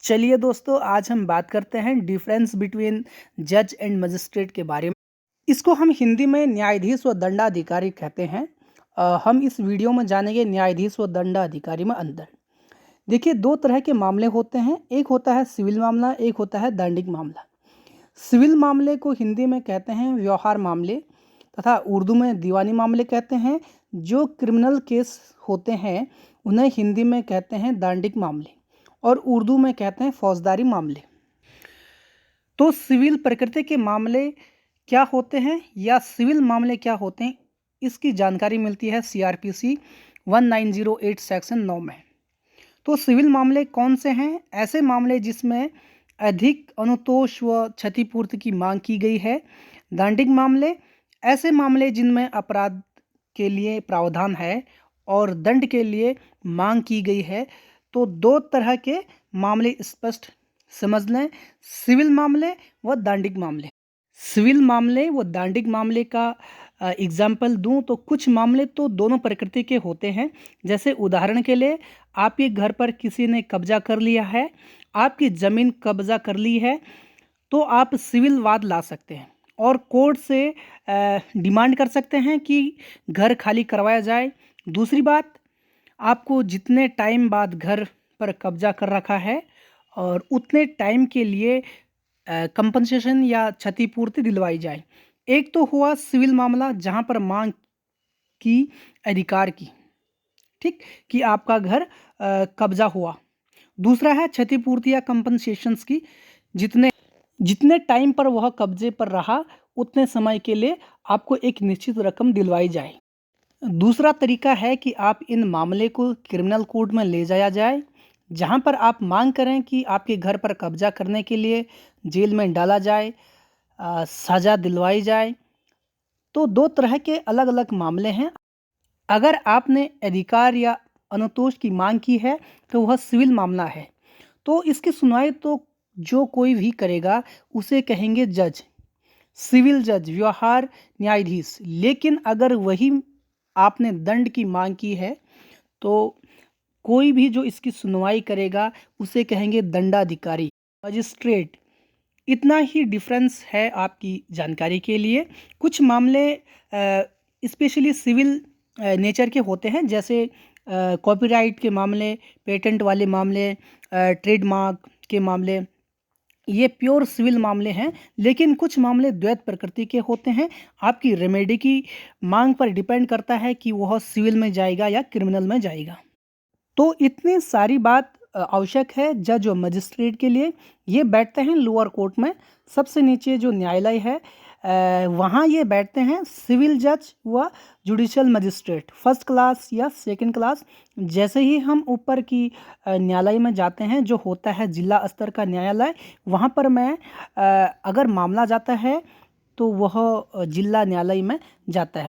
चलिए दोस्तों, आज हम बात करते हैं डिफरेंस बिटवीन जज एंड मजिस्ट्रेट के बारे में। इसको हम हिंदी में न्यायाधीश व दंडाधिकारी कहते हैं। हम इस वीडियो में जानेंगे न्यायाधीश व दंडाधिकारी में अंतर। देखिए, दो तरह के मामले होते हैं, एक होता है सिविल मामला, एक होता है दंडिक मामला। सिविल मामले को हिंदी में कहते हैं व्यवहार मामले तथा उर्दू में दीवानी मामले कहते हैं। जो क्रिमिनल केस होते हैं उन्हें हिंदी में कहते हैं दंडिक मामले और उर्दू में कहते हैं फौजदारी मामले। तो सिविल प्रकृति के मामले क्या होते हैं या सिविल मामले क्या होते हैं, इसकी जानकारी मिलती है CRPC 1908 सेक्शन 9 में। तो सिविल मामले कौन से हैं? ऐसे मामले जिसमें अधिक अनुतोष व क्षतिपूर्ति की मांग की गई है। दंडिक मामले ऐसे मामले जिनमें अपराध के लिए प्रावधान है और दंड के लिए मांग की गई है। तो दो तरह के मामले स्पष्ट समझ लें, सिविल मामले व दंडिक मामले। सिविल मामले व दंडिक मामले का एग्जाम्पल दूं तो कुछ मामले तो दोनों प्रकृति के होते हैं। जैसे उदाहरण के लिए, आपके घर पर किसी ने कब्जा कर लिया है, आपकी ज़मीन कब्जा कर ली है, तो आप सिविल वाद ला सकते हैं और कोर्ट से डिमांड कर सकते हैं कि घर खाली करवाया जाए। दूसरी बात, आपको जितने टाइम बाद घर पर कब्जा कर रखा है और उतने टाइम के लिए कंपनसेशन या क्षतिपूर्ति दिलवाई जाए। एक तो हुआ सिविल मामला जहां पर मांग की अधिकार की, ठीक, कि आपका घर कब्जा हुआ। दूसरा है क्षतिपूर्ति या कंपनसेशंस की, जितने टाइम पर वह कब्जे पर रहा उतने समय के लिए आपको एक निश्चित रकम दिलवाई जाए। दूसरा तरीका है कि आप इन मामले को क्रिमिनल कोर्ट में ले जाया जाए, जहां पर आप मांग करें कि आपके घर पर कब्जा करने के लिए जेल में डाला जाए, सज़ा दिलवाई जाए। तो दो तरह के अलग अलग मामले हैं। अगर आपने अधिकार या अनुतोष की मांग की है तो वह सिविल मामला है। तो इसकी सुनवाई तो जो कोई भी करेगा उसे कहेंगे जज, सिविल जज, व्यवहार न्यायाधीश। लेकिन अगर वही आपने दंड की मांग की है तो कोई भी जो इसकी सुनवाई करेगा उसे कहेंगे दंडाधिकारी, मजिस्ट्रेट। इतना ही डिफरेंस है आपकी जानकारी के लिए। कुछ मामले स्पेशली सिविल नेचर के होते हैं, जैसे कॉपीराइट के मामले, पेटेंट वाले मामले, ट्रेडमार्क के मामले, ये प्योर सिविल मामले हैं। लेकिन कुछ मामले द्वैत प्रकृति के होते हैं। आपकी रेमेडी की मांग पर डिपेंड करता है कि वह सिविल में जाएगा या क्रिमिनल में जाएगा। तो इतनी सारी बात आवश्यक है जज और मजिस्ट्रेट के लिए। ये बैठते हैं लोअर कोर्ट में, सबसे नीचे जो न्यायालय है वहाँ ये बैठते हैं सिविल जज व जुडिशियल मजिस्ट्रेट, फर्स्ट क्लास या सेकंड क्लास। जैसे ही हम ऊपर की न्यायालय में जाते हैं, जो होता है जिला स्तर का न्यायालय, वहाँ पर मैं अगर मामला जाता है तो वह जिला न्यायालय में जाता है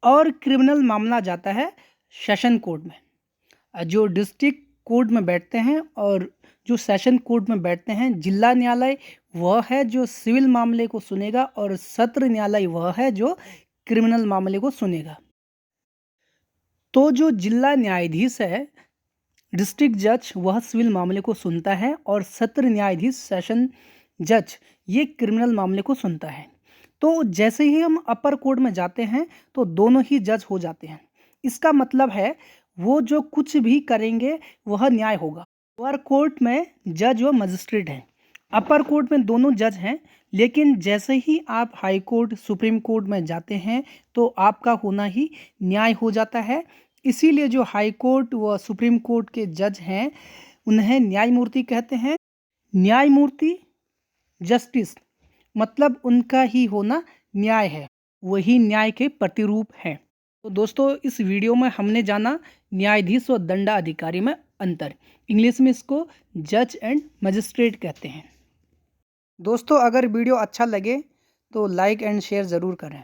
और क्रिमिनल मामला जाता है सेशन कोर्ट में। जो डिस्ट्रिक्ट कोर्ट में बैठते हैं और जो सेशन कोर्ट में बैठते हैं, जिला न्यायालय वह है जो सिविल मामले को सुनेगा और सत्र न्यायालय वह है जो क्रिमिनल मामले को सुनेगा। तो जो जिला न्यायाधीश है, डिस्ट्रिक्ट जज, वह सिविल मामले को सुनता है और सत्र न्यायाधीश, सेशन जज, ये क्रिमिनल मामले को सुनता है। तो जैसे ही हम अपर कोर्ट में जाते हैं तो दोनों ही जज हो जाते हैं। इसका मतलब है वो जो कुछ भी करेंगे वह न्याय होगा। लोअर कोर्ट में जज व मजिस्ट्रेट हैं, अपर कोर्ट में दोनों जज हैं। लेकिन जैसे ही आप हाई कोर्ट, सुप्रीम कोर्ट में जाते हैं तो आपका होना ही न्याय हो जाता है। इसीलिए जो हाई कोर्ट व सुप्रीम कोर्ट के जज हैं उन्हें न्यायमूर्ति कहते हैं। न्यायमूर्ति, जस्टिस, मतलब उनका ही होना न्याय है, वही न्याय के प्रतिरूप हैं। तो दोस्तों, इस वीडियो में हमने जाना न्यायाधीश और दंडाधिकारी में अंतर। इंग्लिश में इसको जज एंड मजिस्ट्रेट कहते हैं। दोस्तों, अगर वीडियो अच्छा लगे तो लाइक एंड शेयर ज़रूर करें।